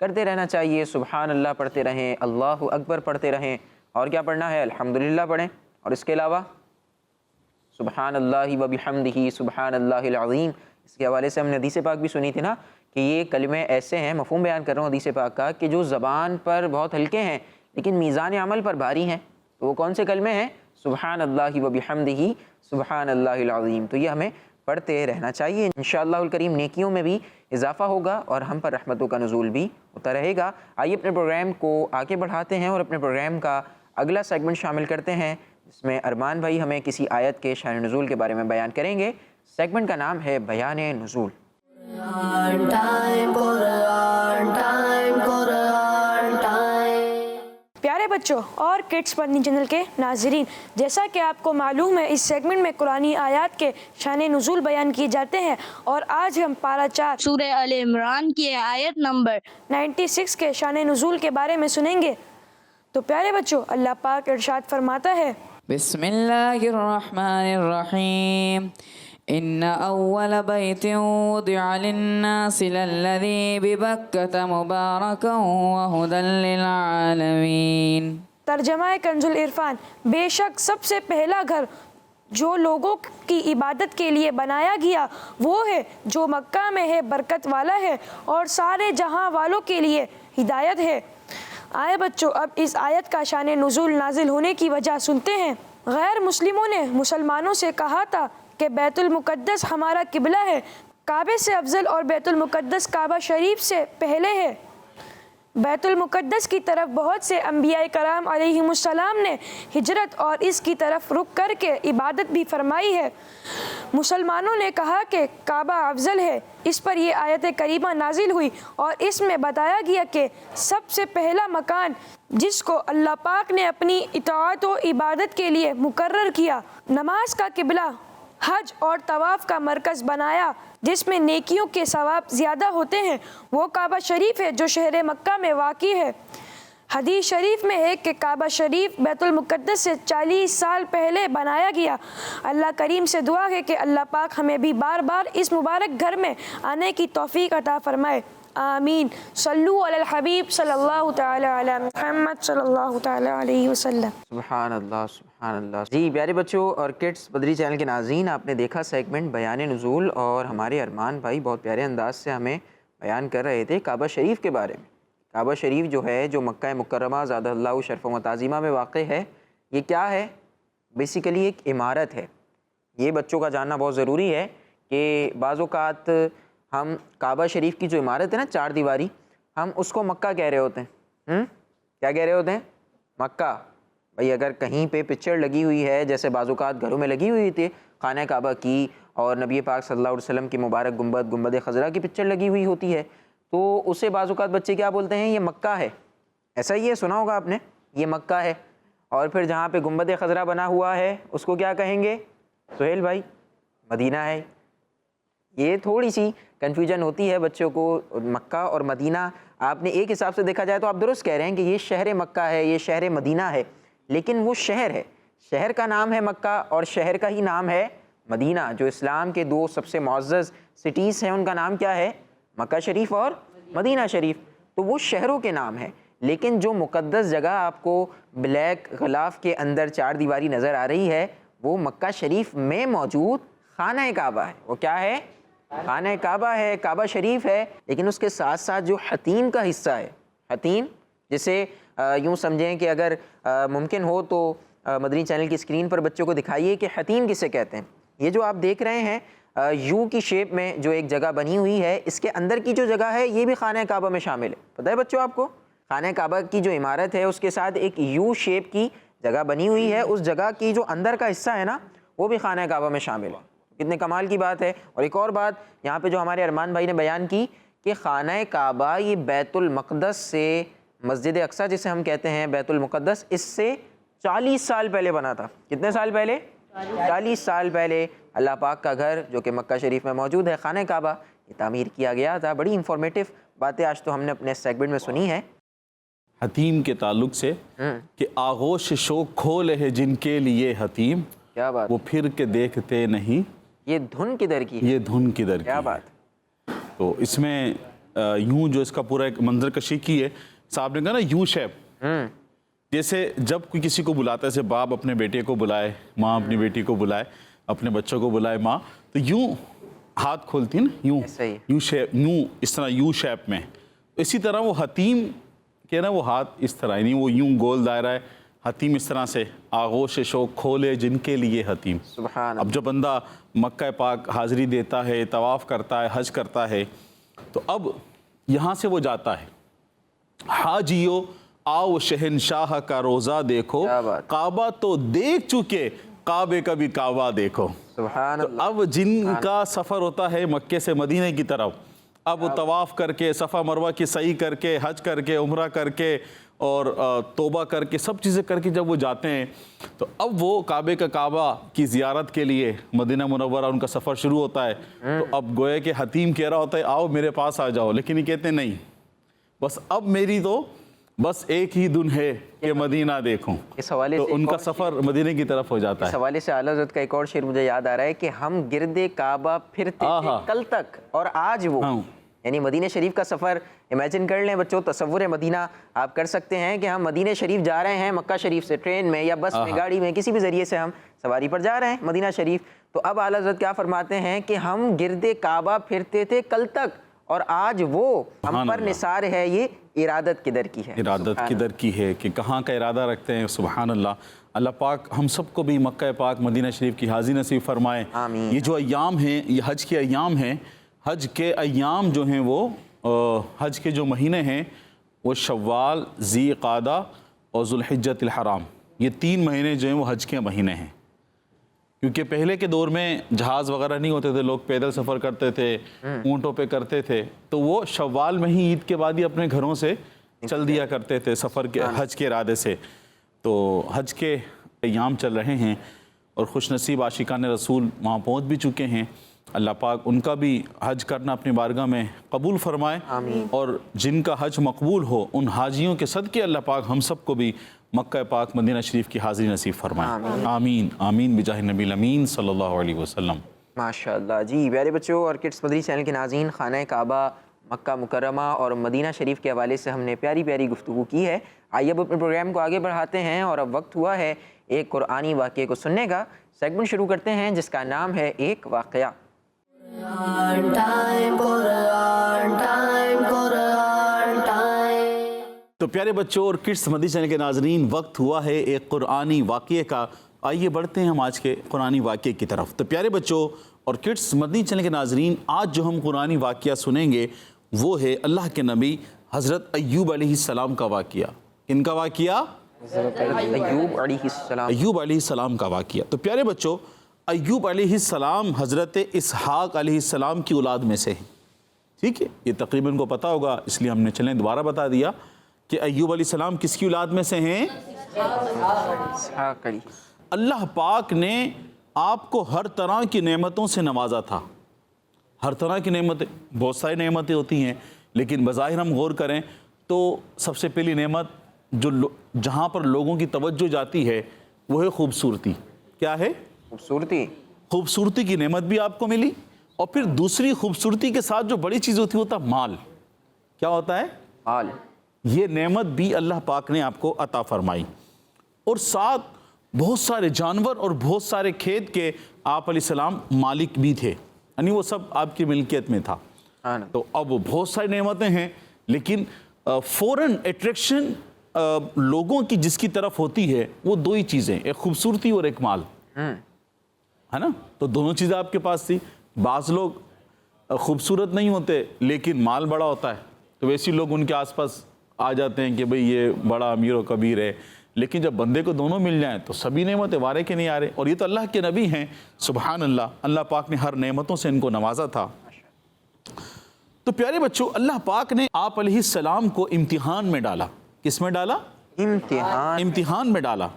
کرتے رہنا چاہیے. سبحان اللہ پڑھتے رہیں, اللہ اکبر پڑھتے رہیں, اور کیا پڑھنا ہے؟ الحمدللہ پڑھیں. اور اس کے علاوہ سبحان اللہ و بحمدہ سبحان اللہ العظیم. اس کے حوالے سے ہم نے حدیث پاک بھی سنی تھی نا کہ یہ کلمے ایسے ہیں, مفہوم بیان کر رہا ہوں حدیث پاک کا, کہ جو زبان پر بہت ہلکے ہیں لیکن میزان عمل پر بھاری ہیں. تو وہ کون سے کلمے ہیں؟ سبحان اللہ و بحمدہ سبحان اللہ العظیم. تو یہ ہمیں پڑھتے رہنا چاہیے. انشاءاللہ الکریم نیکیوں میں بھی اضافہ ہوگا اور ہم پر رحمتوں کا نزول بھی ہوتا رہے گا. آئیے اپنے پروگرام کو آگے بڑھاتے ہیں اور اپنے پروگرام کا اگلا سیگمنٹ شامل کرتے ہیں, جس میں ارمان بھائی ہمیں کسی آیت کے شان نزول کے بارے میں بیان کریں گے. سیگمنٹ کا نام ہے بیان نزول. Quran time, Quran time, Quran time. پیارے بچوں اور کڈس مدنی چینل کے ناظرین, جیسا کہ آپ کو معلوم ہے اس سیگمنٹ میں قرآنی آیات کے شان نزول بیان کیے جاتے ہیں, اور آج ہم پارہ 4 سورہ آل عمران کی آیت نمبر 96 کے شان نزول کے بارے میں سنیں گے. تو پیارے بچوں اللہ پاک ارشاد فرماتا ہے, بسم اللہ الرحمن الرحیم. ان اول بیت وضع للناس للذی ببکۃ مبارکا وہدی للعالمین. ترجمہ کنز العرفان. بے شک سب سے پہلا گھر جو لوگوں کی عبادت کے لیے بنایا گیا وہ ہے جو مکہ میں ہے, برکت والا ہے اور سارے جہاں والوں کے لیے ہدایت ہے. آئے بچوں اب اس آیت کا شان نزول نازل ہونے کی وجہ سنتے ہیں. غیر مسلموں نے مسلمانوں سے کہا تھا کہ بیت المقدس ہمارا قبلہ ہے, کعبے سے افضل, اور بیت المقدس کعبہ شریف سے پہلے ہے. بیت المقدس کی طرف بہت سے انبیاء کرام علیہم السلام نے ہجرت اور اس کی طرف رخ کر کے عبادت بھی فرمائی ہے. مسلمانوں نے کہا کہ کعبہ افضل ہے. اس پر یہ آیت کریمہ نازل ہوئی اور اس میں بتایا گیا کہ سب سے پہلا مکان جس کو اللہ پاک نے اپنی اطاعت و عبادت کے لیے مقرر کیا, نماز کا قبلہ, حج اور طواف کا مرکز بنایا جس میں نیکیوں کے ثواب زیادہ ہوتے ہیں, وہ کعبہ شریف ہے جو شہر مکہ میں واقع ہے. حدیث شریف میں ہے کہ کعبہ شریف بیت المقدس سے 40 سال پہلے بنایا گیا. اللہ کریم سے دعا ہے کہ اللہ پاک ہمیں بھی بار بار اس مبارک گھر میں آنے کی توفیق عطا فرمائے. آمین. صلو علی الحبیب صلی اللہ تعالی علی محمد صلی اللہ تعالی علیہ وسلم. سبحان اللہ سبحان اللہ. جی پیارے بچوں اور کڈس بدری چینل کے ناظرین, آپ نے دیکھا سیگمنٹ بیان نزول, اور ہمارے ارمان بھائی بہت پیارے انداز سے ہمیں بیان کر رہے تھے کعبہ شریف کے بارے میں. کعبہ شریف جو ہے جو مکہ مکرمہ زادہ اللہ شرف و تعظیمہ میں واقع ہے, یہ کیا ہے؟ بیسیکلی ایک عمارت ہے. یہ بچوں کا جاننا بہت ضروری ہے کہ بعض اوقات ہم کعبہ شریف کی جو عمارت ہے نا 4 دیواری, ہم اس کو مکہ کہہ رہے ہوتے ہیں. کیا کہہ رہے ہوتے ہیں؟ مکہ. بھئی اگر کہیں پہ پکچر لگی ہوئی ہے, جیسے بعض اوقات گھروں میں لگی ہوئی تھی خانہ کعبہ کی, اور نبی پاک صلی اللہ علیہ وسلم کی مبارک گنبد خضرا کی پکچر لگی ہوئی ہوتی ہے, تو اسے بعض اوقات بچے کیا بولتے ہیں؟ یہ مکہ ہے. ایسا ہی ہے, سنا ہوگا آپ نے, یہ مکہ ہے. اور پھر جہاں پہ گنبد خضرا بنا ہوا ہے اس کو کیا کہیں گے سہیل بھائی؟ مدینہ ہے. یہ تھوڑی سی کنفیوژن ہوتی ہے بچوں کو. مکہ اور مدینہ آپ نے ایک حساب سے دیکھا جائے تو آپ درست کہہ رہے ہیں کہ یہ شہر مکہ ہے, یہ شہر مدینہ ہے, لیکن وہ شہر ہے, شہر کا نام ہے مکہ اور شہر کا ہی نام ہے مدینہ. جو اسلام کے 2 سب سے معزز سٹیز ہیں ان کا نام کیا ہے؟ مکہ شریف اور مدینہ شریف. تو وہ شہروں کے نام ہیں, لیکن جو مقدس جگہ آپ کو بلیک غلاف کے اندر 4 دیواری نظر آ رہی ہے وہ مکہ شریف میں موجود خانہ کعبہ ہے. وہ کیا ہے؟ خانہ کعبہ ہے, کعبہ شریف ہے. لیکن اس کے ساتھ ساتھ جو حتیم کا حصہ ہے, حتیم جسے یوں سمجھیں کہ اگر ممکن ہو تو مدنی چینل کی اسکرین پر بچوں کو دکھائیے کہ حتیم کسے کہتے ہیں. یہ جو آپ دیکھ رہے ہیں یو کی شیپ میں جو ایک جگہ بنی ہوئی ہے, اس کے اندر کی جو جگہ ہے یہ بھی خانہ کعبہ میں شامل ہے. پتہ ہے بچوں آپ کو؟ خانہ کعبہ کی جو عمارت ہے اس کے ساتھ ایک یو شیپ کی جگہ بنی ہوئی ہے, اس جگہ کی جو اندر کا حصہ ہے نا وہ بھی خانہ کعبہ میں شامل ہے. کتنے کمال کی بات ہے. اور ایک اور بات یہاں پہ جو ہمارے ارمان بھائی نے بیان کی کہ خانہ کعبہ یہ بیت المقدس سے, مسجد اقصیٰ جسے ہم کہتے ہیں بیت المقدس, اس سے 40 سال پہلے بنا تھا. کتنے سال پہلے؟ 40 سال پہلے اللہ پاک کا گھر جو کہ مکہ شریف میں موجود ہے, خانہ کعبہ, یہ تعمیر کیا گیا تھا. بڑی انفارمیٹو باتیں آج تو ہم نے اپنے سیگمنٹ میں سنی ہیں. حتیم کے تعلق سے کہ آغوش شوق کھولے ہے جن کے لیے حتیم, کیا بات, وہ پھر کے دیکھتے نہیں یہ دھن کدھر کی ہے, یہ دھن کدھر کی کیا ہے. بات. تو اس میں یوں جو اس کا پورا ایک منظر کشی کی ہے، صاحب نے کہا نا یو شیپ، جیسے جب کوئی کسی کو بلاتا ہے، جیسے باپ اپنے بیٹے کو بلائے، ماں اپنی بیٹی کو بلائے، اپنے بچوں کو بلائے ماں، تو یوں ہاتھ کھولتی ہے نا، یوں یوں شیپ، یوں اس طرح یو شیپ میں. اسی طرح وہ حتیم کہ نا وہ ہاتھ اس طرح، یعنی وہ یوں گول دائرہ ہے، حتیم اس طرح سے، آغوش شوق کھولے جن کے لیے حتیم. سبحان اب جب بندہ مکہ پاک حاضری دیتا ہے، طواف کرتا ہے، حج کرتا ہے، تو اب یہاں سے وہ جاتا ہے، حاجیو آؤ شہنشاہ کا روزہ دیکھو، کعبہ تو دیکھ چکے، کعبے کا بھی کعبہ دیکھو. سبحان تو اب جن کا سفر ہوتا ہے مکے سے مدینے کی طرف، اب وہ طواف کر کے، صفا مروہ کی سعی کر کے، حج کر کے، عمرہ کر کے اور توبہ کر کے، سب چیزیں کر کے جب وہ جاتے ہیں، تو اب وہ کعبے کا کعبہ کی زیارت کے لیے مدینہ منورہ ان کا سفر شروع ہوتا ہے. تو اب گویا کہ حتیم کہہ رہا ہوتا ہے آؤ میرے پاس آ جاؤ، لیکن یہ کہتے ہیں نہیں، بس اب میری تو بس ایک ہی دن ہے کہ مدینہ دیکھوں. اس حوالے تو سے ان کا سفر مدینے کی طرف ہو جاتا ہے. اس حوالے سے اعلیٰ حضرت کا ایک اور شعر مجھے یاد آ رہا ہے کہ ہم گرد کعبہ پھرتے تھے کل تک اور آج وہ، یعنی مدینہ شریف کا سفر امیجن کر لیں بچوں، تصور مدینہ آپ کر سکتے ہیں کہ ہم مدینہ شریف جا رہے ہیں مکہ شریف سے، ٹرین میں یا بس میں، گاڑی میں، کسی بھی ذریعے سے ہم سواری پر جا رہے ہیں مدینہ شریف. تو اب اعلیٰ حضرت کیا فرماتے ہیں کہ ہم گرد کعبہ پھرتے تھے کل تک اور آج وہ ہم پر نثار ہے، یہ ارادت کدھر کی ہے، ارادت کدھر کی ہے کہ کہاں کا ارادہ رکھتے ہیں. سبحان اللہ. اللہ پاک ہم سب کو بھی مکہ پاک مدینہ شریف کی حاضری نصیب فرمائے. یہ جو ایام ہیں، یہ حج کے ایام ہیں، حج کے ایام جو ہیں وہ حج کے جو مہینے ہیں وہ شوال، ذی قعدہ اور ذوالحجۃ الحرام، یہ 3 مہینے جو ہیں وہ حج کے مہینے ہیں. کیونکہ پہلے کے دور میں جہاز وغیرہ نہیں ہوتے تھے، لوگ پیدل سفر کرتے تھے، اونٹوں پہ کرتے تھے، تو وہ شوال میں ہی عید کے بعد ہی اپنے گھروں سے چل دیا کرتے تھے سفر کے حج کے ارادے سے. تو حج کے ایام چل رہے ہیں اور خوش نصیب عاشقان رسول وہاں پہنچ بھی چکے ہیں. اللہ پاک ان کا بھی حج کرنا اپنی بارگاہ میں قبول فرمائے، اور جن کا حج مقبول ہو ان حاجیوں کے صدقے اللہ پاک ہم سب کو بھی مکہ پاک مدینہ شریف کی حاضری نصیب فرمائے. آمین آمین بجاہ نبی الامین صلی اللہ علیہ وسلم. ماشاءاللہ. جی پیارے بچوں اور کڈس مدری چینل کے ناظرین، خانہ کعبہ، مکہ مکرمہ اور مدینہ شریف کے حوالے سے ہم نے پیاری پیاری گفتگو کی ہے. آئیے اب اپنے پروگرام کو آگے بڑھاتے ہیں اور اب وقت ہوا ہے ایک قرآنی واقعے کو سننے کا. سیگمنٹ شروع کرتے ہیں جس کا نام ہے ایک واقعہ. Quran time, Quran time, Quran time. تو پیارے بچوں اور کڈس مدنی چینل کے ناظرین، وقت ہوا ہے ایک قرآنی واقعے کا. آئیے بڑھتے ہیں ہم آج کے قرآنی واقعے کی طرف. تو پیارے بچوں اور کڈس مدنی چینل کے ناظرین، آج جو ہم قرآنی واقعہ سنیں گے وہ ہے اللہ کے نبی حضرت ایوب علیہ السلام کا واقعہ. کن کا واقعہ؟ ایوب علیہ السلام. ایوب علیہ السلام کا واقعہ. تو پیارے بچوں، ایوب علیہ السلام حضرت اسحاق علیہ السلام کی اولاد میں سے ہیں. ٹھیک ہے، یہ تقریباً کو پتہ ہوگا، اس لیے ہم نے چلیں دوبارہ بتا دیا کہ ایوب علیہ السلام کس کی اولاد میں سے ہیں؟ اسحاق علیہ. اللہ پاک نے آپ کو ہر طرح کی نعمتوں سے نوازا تھا. ہر طرح کی نعمتیں، بہت ساری نعمتیں ہوتی ہیں، لیکن بظاہر ہم غور کریں تو سب سے پہلی نعمت جو جہاں پر لوگوں کی توجہ جاتی ہے وہ ہے خوبصورتی. کیا ہے؟ خوبصورتی. خوبصورتی کی نعمت بھی آپ کو ملی، اور پھر دوسری خوبصورتی کے ساتھ جو بڑی چیز ہوتی ہے ہوتا مال. کیا ہوتا ہے؟ مال. یہ نعمت بھی اللہ پاک نے آپ کو عطا فرمائی، اور ساتھ بہت سارے جانور اور بہت سارے کھیت کے آپ علیہ السلام مالک بھی تھے، یعنی وہ سب آپ کی ملکیت میں تھا. تو اب وہ بہت ساری نعمتیں ہیں، لیکن فوراً اٹریکشن لوگوں کی جس کی طرف ہوتی ہے وہ 2 ہی چیزیں، ایک خوبصورتی اور ایک مال، ہے نا. تو دونوں چیزیں آپ کے پاس تھی. بعض لوگ خوبصورت نہیں ہوتے لیکن مال بڑا ہوتا ہے، تو ویسے لوگ ان کے آس پاس آ جاتے ہیں کہ بھئی یہ بڑا امیر و کبیر ہے. لیکن جب بندے کو دونوں مل جائیں تو سبھی نعمتیں وارے کے نہیں آ رہے. اور یہ تو اللہ کے نبی ہیں، سبحان اللہ. اللہ پاک نے ہر نعمتوں سے ان کو نوازا تھا. تو پیارے بچوں، اللہ پاک نے آپ علیہ السلام کو امتحان میں ڈالا. کس میں ڈالا؟ امتحان میں ڈالا.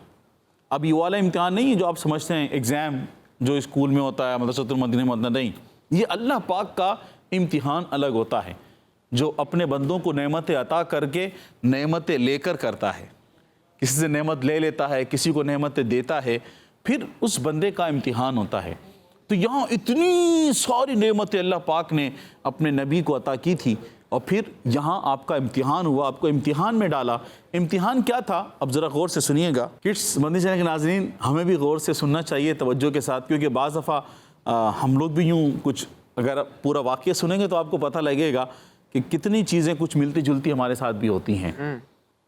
اب یہ والا امتحان نہیں ہے جو آپ سمجھتے ہیں ایگزام جو اسکول میں ہوتا ہے، مدرسۃ المدینہ میں ہوتا نہیں. یہ اللہ پاک کا امتحان الگ ہوتا ہے، جو اپنے بندوں کو نعمتیں عطا کر کے نعمتیں لے کر کرتا ہے. کسی سے نعمت لے لیتا ہے، کسی کو نعمتیں دیتا ہے، پھر اس بندے کا امتحان ہوتا ہے. تو یہاں اتنی ساری نعمتیں اللہ پاک نے اپنے نبی کو عطا کی تھی، اور پھر یہاں آپ کا امتحان ہوا، آپ کو امتحان میں ڈالا۔ امتحان کیا تھا؟ اب ذرا غور سے سنیے گا کڈس مدنی چینل کے ناظرین، ہمیں بھی غور سے سننا چاہیے توجہ کے ساتھ، کیونکہ بعض دفعہ ہم لوگ بھی یوں کچھ اگر پورا واقعہ سنیں گے تو آپ کو پتہ لگے گا کہ کتنی چیزیں کچھ ملتی جلتی ہمارے ساتھ بھی ہوتی ہیں،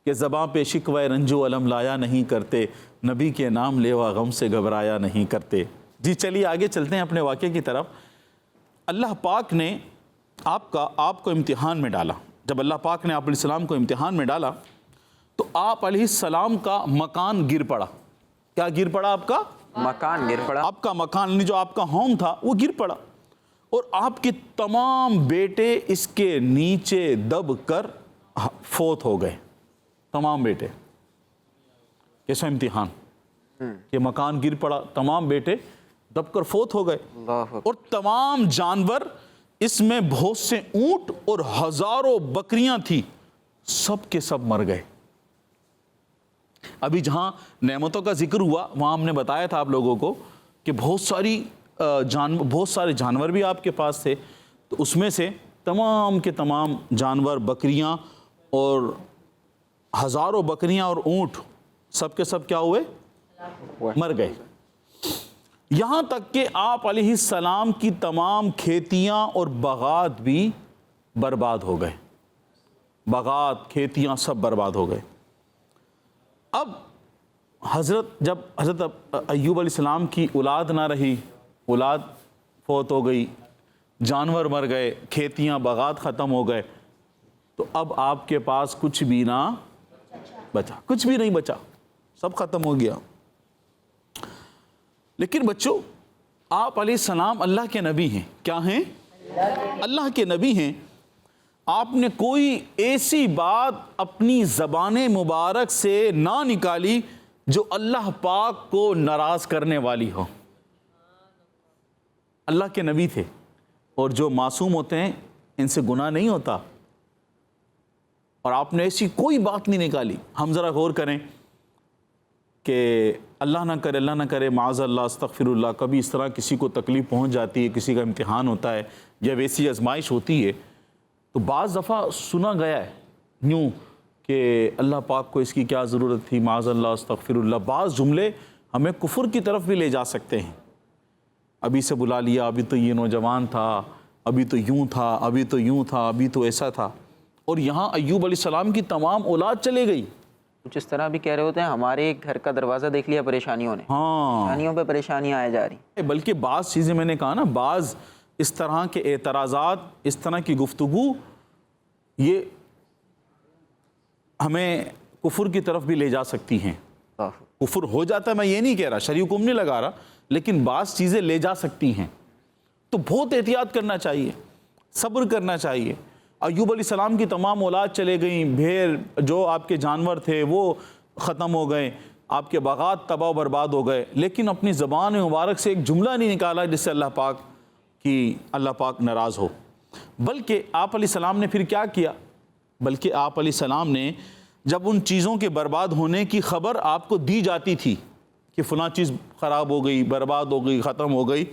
کہ زباں پہ شکوہ رنج و علم لایا نہیں کرتے، نبی کے نام لیوا غم سے گھبرایا نہیں کرتے۔ جی چلیے آگے چلتے ہیں اپنے واقعے کی طرف۔ اللہ پاک نے آپ کو امتحان میں ڈالا۔ جب اللہ پاک نے آپ علیہ السلام کو امتحان میں ڈالا تو آپ علیہ السلام کا مکان گر پڑا۔ کیا گر پڑا؟ آپ کا مکان گر پڑا۔ آپ کا مکان جو آپ کا ہوم تھا وہ گر پڑا، اور آپ کے تمام بیٹے اس کے نیچے دب کر فوت ہو گئے، تمام بیٹے۔ کیسا امتحان کہ مکان گر پڑا، تمام بیٹے دب کر فوت ہو گئے، اور تمام جانور، اس میں بہت سے اونٹ اور ہزاروں بکریاں تھی، سب کے سب مر گئے۔ ابھی جہاں نعمتوں کا ذکر ہوا وہاں ہم نے بتایا تھا آپ لوگوں کو کہ بہت سارے جانور بھی آپ کے پاس تھے، تو اس میں سے تمام کے تمام جانور، بکریاں اور ہزاروں بکریاں اور اونٹ سب کے سب کیا ہوئے؟ مر گئے۔ یہاں تک کہ آپ علیہ السلام کی تمام کھیتیاں اور باغات بھی برباد ہو گئے، باغات، کھیتیاں سب برباد ہو گئے۔ اب جب حضرت ایوب علیہ السلام کی اولاد نہ رہی، اولاد فوت ہو گئی، جانور مر گئے، کھیتیاں باغات ختم ہو گئے، تو اب آپ کے پاس کچھ بھی نہ بچا، کچھ بھی نہیں بچا، سب ختم ہو گیا۔ لیکن بچوں، آپ علیہ السلام اللہ کے نبی ہیں۔ کیا ہیں؟ اللہ کے نبی ہیں۔ آپ نے کوئی ایسی بات اپنی زبان مبارک سے نہ نکالی جو اللہ پاک کو ناراض کرنے والی ہو۔ اللہ کے نبی تھے، اور جو معصوم ہوتے ہیں ان سے گناہ نہیں ہوتا، اور آپ نے ایسی کوئی بات نہیں نکالی۔ ہم ذرا غور کریں کہ اللہ نہ کرے معاذ اللہ، استغفر اللہ، کبھی اس طرح کسی کو تکلیف پہنچ جاتی ہے، کسی کا امتحان ہوتا ہے یا ویسی آزمائش ہوتی ہے، تو بعض دفعہ سنا گیا ہے یوں کہ اللہ پاک کو اس کی کیا ضرورت تھی، معاذ اللہ، استغفر اللہ۔ بعض جملے ہمیں کفر کی طرف بھی لے جا سکتے ہیں۔ ابھی سے بلا لیا، ابھی تو یہ نوجوان تھا، ابھی تو یوں تھا، ابھی تو یوں تھا، ابھی تو ایسا تھا، اور یہاں ایوب علیہ السلام کی تمام اولاد چلے گئی۔ کچھ اس طرح بھی کہہ رہے ہوتے ہیں ہمارے گھر کا دروازہ دیکھ لیا پریشانیوں نے، پریشانیوں پہ پریشانیاں آئے جا رہی۔ بلکہ بعض چیزیں میں نے کہا نا، بعض اس طرح کے اعتراضات، اس طرح کی گفتگو، یہ ہمیں کفر کی طرف بھی لے جا سکتی ہیں۔ کفر ہو جاتا ہے، میں یہ نہیں کہہ رہا، شرعی حکم نہیں لگا رہا، لیکن بعض چیزیں لے جا سکتی ہیں، تو بہت احتیاط کرنا چاہیے، صبر کرنا چاہیے۔ ایوب علیہ السلام کی تمام اولاد چلے گئیں، بھیڑ، جو آپ کے جانور تھے وہ ختم ہو گئے، آپ کے باغات تباہ و برباد ہو گئے، لیکن اپنی زبان مبارک سے ایک جملہ نہیں نکالا جس سے اللہ پاک ناراض ہو۔ بلکہ آپ علیہ السلام نے پھر کیا کیا؟ بلکہ آپ علیہ السلام نے جب ان چیزوں کے برباد ہونے کی خبر آپ کو دی جاتی تھی کہ فلاں چیز خراب ہو گئی، برباد ہو گئی، ختم ہو گئی،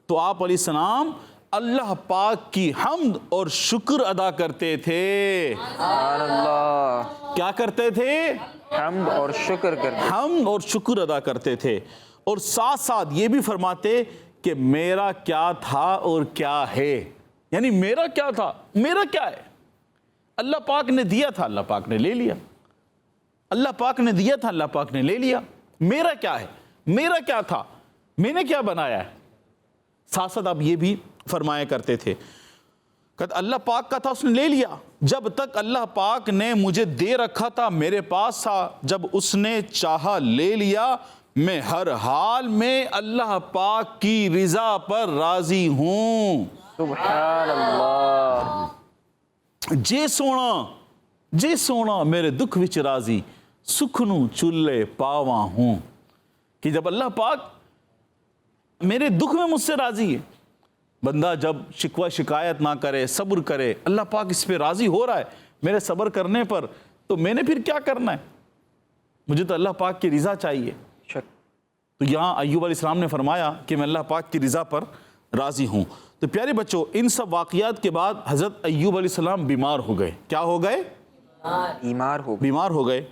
تو آپ علیہ السلام اللہ پاک کی حمد اور شکر ادا کرتے تھے۔ سبحان اللہ۔ کیا کرتے تھے؟ حمد اور شکر کرتے، حمد اور شکر ادا کرتے تھے، اور ساتھ ساتھ یہ بھی فرماتے کہ میرا کیا تھا اور کیا ہے، یعنی میرا کیا تھا، میرا کیا ہے، اللہ پاک نے دیا تھا، اللہ پاک نے لے لیا، اللہ پاک نے دیا تھا، اللہ پاک نے لے لیا، میرا کیا ہے، میرا کیا تھا، میں نے کیا بنایا ہے۔ ساتھ ساتھ آپ یہ بھی فرمایا کرتے تھے کہ اللہ پاک کا تھا، اس نے لے لیا، جب تک اللہ پاک نے مجھے دے رکھا تھا میرے پاس تھا، جب اس نے چاہا لے لیا، میں ہر حال میں اللہ پاک کی رضا پر راضی ہوں۔ سبحان اللہ۔ جے سونا میرے دکھ وچ راضی، سکھنو چلے پاواں ہوں، کہ جب اللہ پاک میرے دکھ میں مجھ سے راضی ہے، بندہ جب شکوہ شکایت نہ کرے، صبر کرے، اللہ پاک اس پہ راضی ہو رہا ہے میرے صبر کرنے پر، تو میں نے پھر کیا کرنا ہے، مجھے تو اللہ پاک کی رضا چاہیے۔ تو یہاں ایوب علیہ السلام نے فرمایا کہ میں اللہ پاک کی رضا پر راضی ہوں۔ تو پیارے بچوں، ان سب واقعات کے بعد حضرت ایوب علیہ السلام بیمار ہو گئے۔ کیا ہو گئے؟ بیمار ہو گئے۔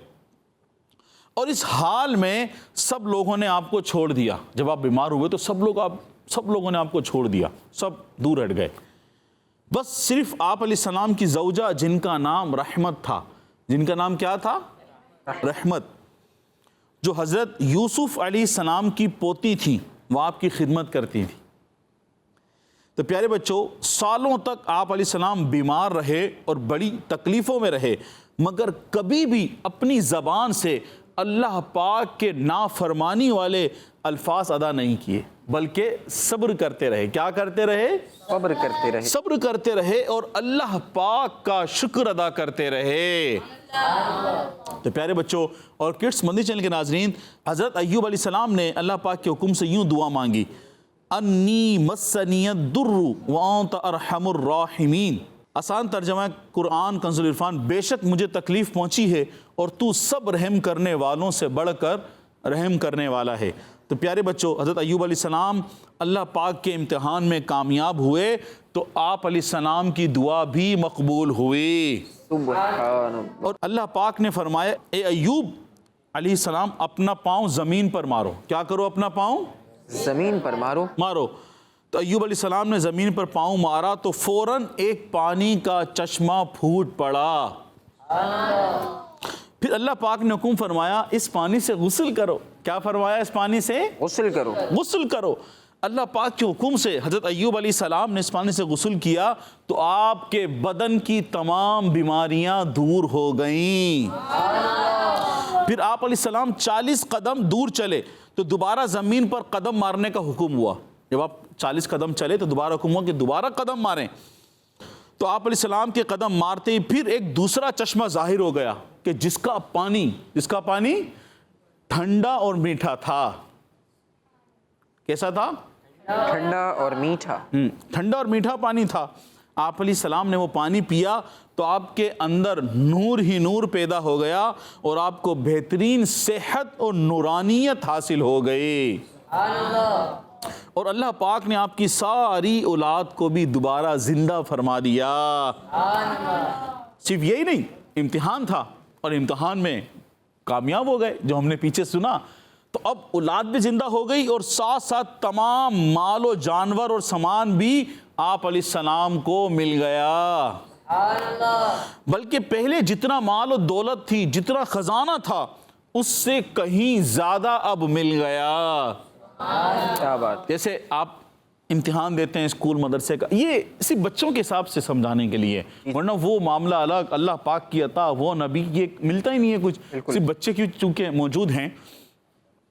اور اس حال میں سب لوگوں نے آپ کو چھوڑ دیا۔ جب آپ بیمار ہوئے تو سب لوگوں نے آپ کو چھوڑ دیا، سب دور ہٹ گئے۔ بس صرف آپ علیہ السلام کی زوجہ جن کا نام رحمت تھا، جن کا نام کیا تھا؟ رحمت، جو حضرت یوسف علیہ السلام کی پوتی تھی، وہ آپ کی خدمت کرتی تھی۔ تو پیارے بچوں، سالوں تک آپ علیہ السلام بیمار رہے اور بڑی تکلیفوں میں رہے، مگر کبھی بھی اپنی زبان سے اللہ پاک کے نافرمانی والے الفاظ ادا نہیں کیے، بلکہ صبر کرتے رہے۔ کیا کرتے رہے؟ صبر کرتے رہے اور اللہ پاک کا شکر ادا کرتے رہے۔ تو پیارے بچوں اور کڈس مدنی چینل کے ناظرین، حضرت ایوب علیہ السلام نے اللہ پاک کے حکم سے یوں دعا مانگی، انی مسنی الضر وانت ارحم الراحمین۔ آسان ترجمہ قرآن کنز العرفان، بے شک مجھے تکلیف پہنچی ہے اور تو سب رحم کرنے والوں سے بڑھ کر رحم کرنے والا ہے۔ تو پیارے بچوں، حضرت ایوب علیہ السلام اللہ پاک کے امتحان میں کامیاب ہوئے تو آپ علیہ السلام کی دعا بھی مقبول ہوئی۔ اور اللہ پاک نے فرمایا، اے ایوب علیہ السلام اپنا پاؤں زمین پر مارو۔ کیا کرو؟ اپنا پاؤں زمین پر مارو۔ تو ایوب علیہ السلام نے زمین پر پاؤں مارا تو فوراً ایک پانی کا چشمہ پھوٹ پڑا۔ پھر اللہ پاک نے حکم فرمایا، اس پانی سے غسل کرو۔ کیا فرمایا؟ اس پانی سے غسل کرو۔ اللہ پاک کے حکم سے حضرت ایوب علیہ السلام نے اس پانی سے غسل کیا تو آپ کے بدن کی تمام بیماریاں دور ہو گئیں۔ پھر آپ علیہ السلام 40 قدم دور چلے تو دوبارہ زمین پر قدم مارنے کا حکم ہوا۔ جب آپ 40 قدم چلے تو دوبارہ حکم ہوا کہ دوبارہ قدم ماریں۔ تو آپ علیہ السلام کے قدم مارتے ہی پھر ایک دوسرا چشمہ ظاہر ہو گیا کہ جس کا پانی ٹھنڈا اور میٹھا تھا۔ کیسا تھا؟ ٹھنڈا اور میٹھا پانی تھا۔ آپ علیہ السلام نے وہ پانی پیا تو آپ کے اندر نور ہی نور پیدا ہو گیا اور آپ کو بہترین صحت اور نورانیت حاصل ہو گئی۔ اور اللہ پاک نے آپ کی ساری اولاد کو بھی دوبارہ زندہ فرما دیا۔ صرف یہی نہیں، امتحان تھا اور امتحان میں کامیاب ہو گئے، جو ہم نے پیچھے سنا۔ تو اب اولاد بھی زندہ ہو گئی اور ساتھ ساتھ تمام مال و جانور اور سامان بھی آپ علیہ السلام کو مل گیا۔ بلکہ پہلے جتنا مال و دولت تھی، جتنا خزانہ تھا، اس سے کہیں زیادہ اب مل گیا۔ کیا بات! جیسے آپ امتحان دیتے ہیں اسکول مدرسے کا، یہ صرف بچوں کے حساب سے سمجھانے کے لیے، ورنہ وہ معاملہ الگ، اللہ پاک کی عطا، وہ نبی، یہ ملتا ہی نہیں ہے کچھ۔ صرف بچے کی چونکہ موجود ہیں،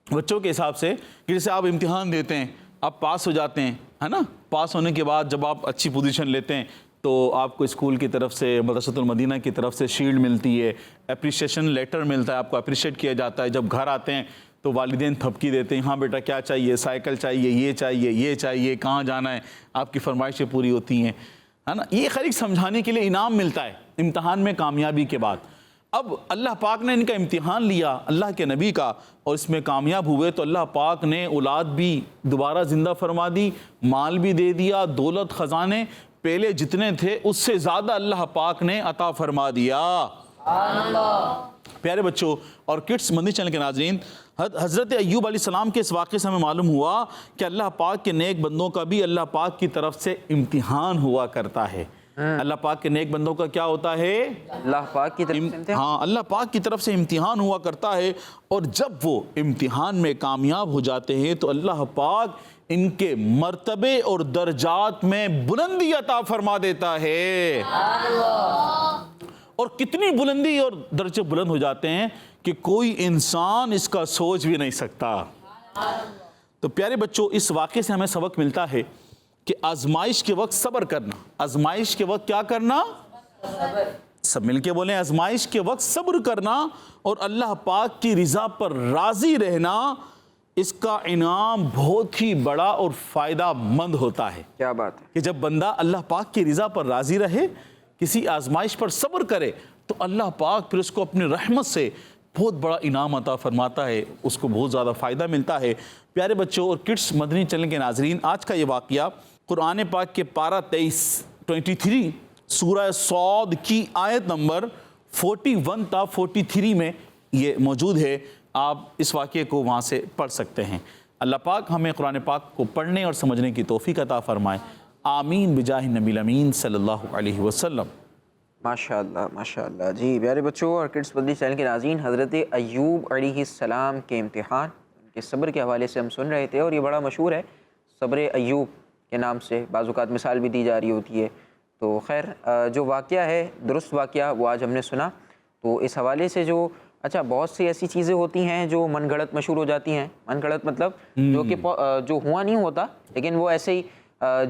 بچوں کے حساب سے کہ جیسے آپ امتحان دیتے ہیں، آپ پاس ہو جاتے ہیں، ہے نا؟ پاس ہونے کے بعد جب آپ اچھی پوزیشن لیتے ہیں تو آپ کو اسکول کی طرف سے، مدرسۃ المدینہ کی طرف سے شیلڈ ملتی ہے، اپریشیشن لیٹر ملتا ہے، آپ کو اپریشیٹ کیا جاتا ہے۔ جب گھر آتے ہیں تو والدین تھپکی دیتے ہیں، ہاں بیٹا کیا چاہیے؟ سائیکل چاہیے، یہ چاہیے، کہاں جانا ہے، آپ کی فرمائشیں پوری ہوتی ہیں، ہے نا؟ یہ خیر سمجھانے کے لیے انعام ملتا ہے امتحان میں کامیابی کے بعد۔ اب اللہ پاک نے ان کا امتحان لیا اللہ کے نبی کا اور اس میں کامیاب ہوئے تو اللہ پاک نے اولاد بھی دوبارہ زندہ فرما دی، مال بھی دے دیا، دولت خزانے پہلے جتنے تھے اس سے زیادہ اللہ پاک نے عطا فرما دیا۔ پیارے بچوں اور کڈس مدنی چینل کے ناظرین، حضرت ایوب علیہ السلام کے اس واقعے سے ہمیں معلوم ہوا کہ اللہ پاک کے نیک بندوں کا بھی اللہ پاک کی طرف سے امتحان ہوا کرتا ہے۔ اللہ پاک کے نیک بندوں کا کیا ہوتا ہے؟ اللہ پاک کی طرف سے امتحان۔ ہاں، اللہ پاک کی طرف سے امتحان ہوا کرتا ہے، اور جب وہ امتحان میں کامیاب ہو جاتے ہیں تو اللہ پاک ان کے مرتبے اور درجات میں بلندی عطا فرما دیتا ہے۔ اور کتنی بلندی اور درجے بلند ہو جاتے ہیں کہ کوئی انسان اس کا سوچ بھی نہیں سکتا۔ تو پیارے بچوں، اس واقعے سے ہمیں سبق ملتا ہے کہ آزمائش کے وقت صبر کرنا۔ آزمائش کے وقت کیا کرنا؟ سب مل کے بولیں، آزمائش کے وقت صبر کرنا اور اللہ پاک کی رضا پر راضی رہنا، اس کا انعام بہت ہی بڑا اور فائدہ مند ہوتا ہے۔ کیا بات ہے کہ جب بندہ اللہ پاک کی رضا پر راضی رہے، کسی آزمائش پر صبر کرے، تو اللہ پاک پھر اس کو اپنی رحمت سے بہت بڑا انعام عطا فرماتا ہے، اس کو بہت زیادہ فائدہ ملتا ہے۔ پیارے بچوں اور کڈس مدنی چینل کے ناظرین، آج کا یہ واقعہ قرآن پاک کے پارہ 23 سورہ صاد کی آیت نمبر 41 تا 43 میں یہ موجود ہے۔ آپ اس واقعے کو وہاں سے پڑھ سکتے ہیں۔ اللہ پاک ہمیں قرآن پاک کو پڑھنے اور سمجھنے کی توفیق عطا فرمائے، آمین بجاہ نبی الامین صلی اللہ علیہ وسلم۔ ماشاءاللہ ماشاءاللہ۔ جی پیارے بچوں اور کڈس مدنی چینل کے ناظرین، حضرت ایوب علیہ السلام کے امتحان، ان کے صبر کے حوالے سے ہم سن رہے تھے، اور یہ بڑا مشہور ہے صبر ایوب کے نام سے، بعض اوقات مثال بھی دی جا رہی ہوتی ہے۔ تو خیر جو واقعہ ہے، درست واقعہ، وہ آج ہم نے سنا۔ تو اس حوالے سے جو اچھا بہت سی ایسی چیزیں ہوتی ہیں جو من گھڑت مشہور ہو جاتی ہیں، من گھڑت مطلب جو ہوا نہیں ہوتا، لیکن وہ ایسے ہی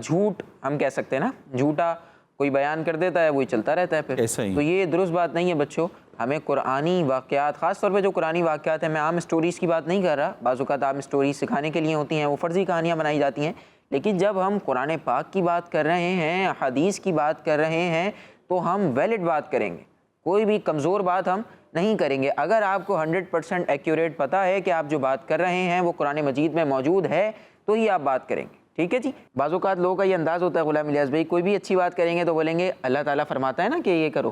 جھوٹ ہم کہہ سکتے ہیں نا، جھوٹا کوئی بیان کر دیتا ہے، وہی چلتا رہتا ہے پھر۔ تو یہ درست بات نہیں ہے بچوں، ہمیں قرآنی واقعات، خاص طور پہ جو قرآنی واقعات ہیں، میں عام اسٹوریز کی بات نہیں کر رہا، بعض اوقات عام اسٹوریز سکھانے کے لیے ہوتی ہیں، وہ فرضی کہانیاں بنائی جاتی ہیں، لیکن جب ہم قرآن پاک کی بات کر رہے ہیں، حدیث کی بات کر رہے ہیں، تو ہم ویلڈ بات کریں گے، کوئی بھی کمزور بات ہم نہیں کریں گے۔ اگر آپ کو 100% ایکیوریٹ پتہ ہے کہ آپ جو بات کر رہے ہیں وہ قرآن مجید میں موجود ہے، تو ہی آپ بات کریں گے، ٹھیک ہے جی۔ بعض اوقات لوگوں کا یہ انداز ہوتا ہے، غلام الیاس بھائی، کوئی بھی اچھی بات کریں گے تو بولیں گے اللہ تعالیٰ فرماتا ہے نا کہ یہ کرو۔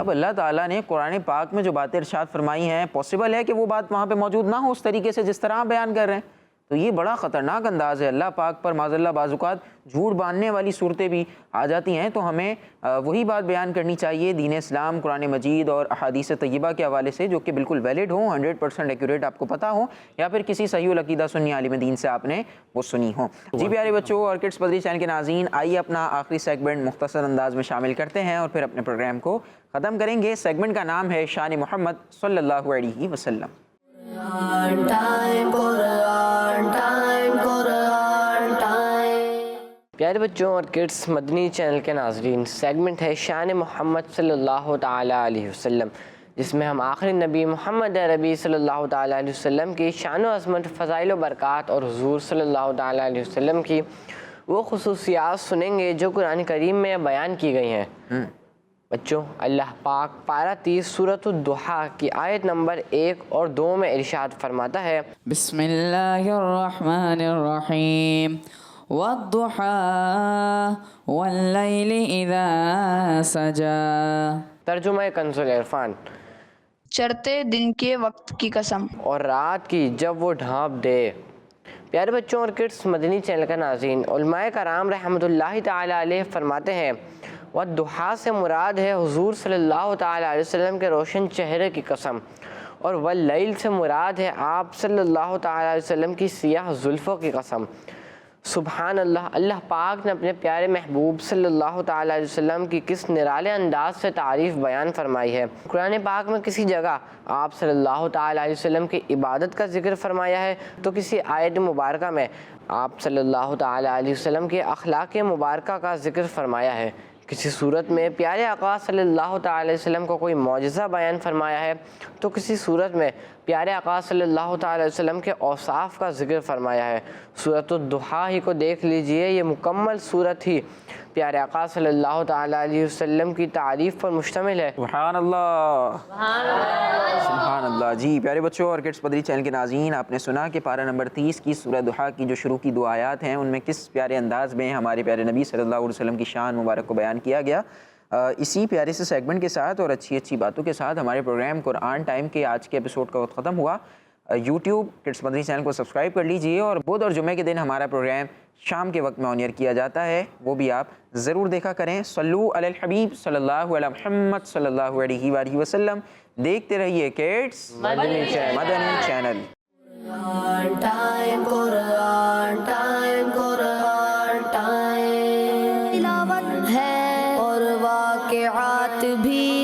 اب اللہ تعالیٰ نے قرآن پاک میں جو باتیں ارشاد فرمائی ہیں، پاسبل ہے کہ وہ بات وہاں پہ موجود نہ ہو اس طریقے سے جس طرح آپ بیان کر رہے ہیں، تو یہ بڑا خطرناک انداز ہے۔ اللہ پاک پر معاذ اللہ بعض اوقات جھوٹ باندھنے والی صورتیں بھی آ جاتی ہیں، تو ہمیں وہی بات بیان کرنی چاہیے دین اسلام، قرآن مجید اور احادیث طیبہ کے حوالے سے، جو کہ بالکل ویلڈ ہوں، 100% ایکوریٹ آپ کو پتہ ہو، یا پھر کسی صحیح العقیدہ سنی عالم دین سے آپ نے وہ سنی ہو۔ جی پیارے بچوں اور کڈس مدنی چینل کے ناظرین، آئیے اپنا آخری سیگمنٹ مختصر انداز میں شامل کرتے ہیں اور پھر اپنے پروگرام کو ختم کریں گے۔ سیگمنٹ کا نام ہے شان محمد صلی اللہ علیہ وسلم۔ Quran time, Quran time, Quran time. پیارے بچوں اور کڈس مدنی چینل کے ناظرین، سیگمنٹ ہے شان محمد صلی اللہ تعالیٰ علیہ وسلم، جس میں ہم آخری نبی محمد عربی صلی اللہ تعالیٰ علیہ وسلم کی شان و عظمت، فضائل و برکات اور حضور صلی اللہ تعالیٰ علیہ وسلم کی وہ خصوصیات سنیں گے جو قرآن کریم میں بیان کی گئی ہیں۔ بچوں، اللہ پاک پارہ 30 سورۃ الضحیٰ کی آیت نمبر 1 اور 2 میں ارشاد فرماتا ہے، بسم اللہ الرحمن الرحیم، والضحیٰ واللیل اذا سجا۔ ترجمہ کنز العرفان، چڑھتے دن کے وقت کی قسم، اور رات کی جب وہ ڈھانپ دے۔ پیارے بچوں اور کڈس مدنی چینل کا ناظرین، علماء کرام رحمۃ اللہ تعالیٰ علیہ فرماتے ہیں والضحیٰ سے مراد ہے حضور صلی اللہ تعالیٰ علیہ وسلم کے روشن چہرے کی قسم، اور واللیل سے مراد ہے آپ صلی اللہ تعالیٰ علیہ وسلم کی سیاہ زلفوں کی قسم۔ سبحان اللہ، اللہ پاک نے اپنے پیارے محبوب صلی اللہ تعالیٰ علیہ وسلم کی کس نرالے انداز سے تعریف بیان فرمائی ہے۔ قرآن پاک میں کسی جگہ آپ صلی اللہ تعالیٰ علیہ وسلم کی عبادت کا ذکر فرمایا ہے، تو کسی آیت مبارکہ میں آپ صلی اللہ تعالیٰ علیہ وسلم کے اخلاق مبارکہ کا ذکر فرمایا ہے۔ کسی صورت میں پیارے آقا صلی اللہ تعالیٰ علیہ وسلم کو کوئی معجزہ بیان فرمایا ہے، تو کسی صورت میں پیارے آقا صلی اللہ تعالیٰ علیہ وسلم کے اوصاف کا ذکر فرمایا ہے۔ سورۃ الضحیٰ ہی کو دیکھ لیجئے، یہ مکمل سورت ہی پیارے آقا صلی اللہ تعالیٰ علیہ وسلم کی تعریف پر مشتمل ہے۔ سبحان اللہ سبحان اللہ۔ جی پیارے بچوں اور کڈس مدنی چینل کے ناظرین، آپ نے سنا کہ پارہ نمبر 30 کی سورہ ضحیٰ کی جو شروع کی 2 آیات ہیں، ان میں کس پیارے انداز میں ہمارے پیارے نبی صلی اللہ علیہ وسلم کی شان مبارک کو بیان کیا گیا۔ اسی پیارے سے سیگمنٹ کے ساتھ اور اچھی باتوں کے ساتھ ہمارے پروگرام قرآن ٹائم کے آج کے ایپیسوڈ کا وقت ختم ہوا۔ یوٹیوب کڈس مدنی چینل کو سبسکرائب کر لیجئے، اور بدھ اور جمعے کے دن ہمارا پروگرام شام کے وقت میں آن ایئر کیا جاتا ہے، وہ بھی آپ ضرور دیکھا کریں۔ صلو علی الحبیب صلی اللہ علیہ محمد صلی اللہ علیہ وآلہ وسلم۔ دیکھتے رہیے کڈس مدنی channel. Quran time, Quran time, Quran time. تلاوت ہے اور واقعات بھی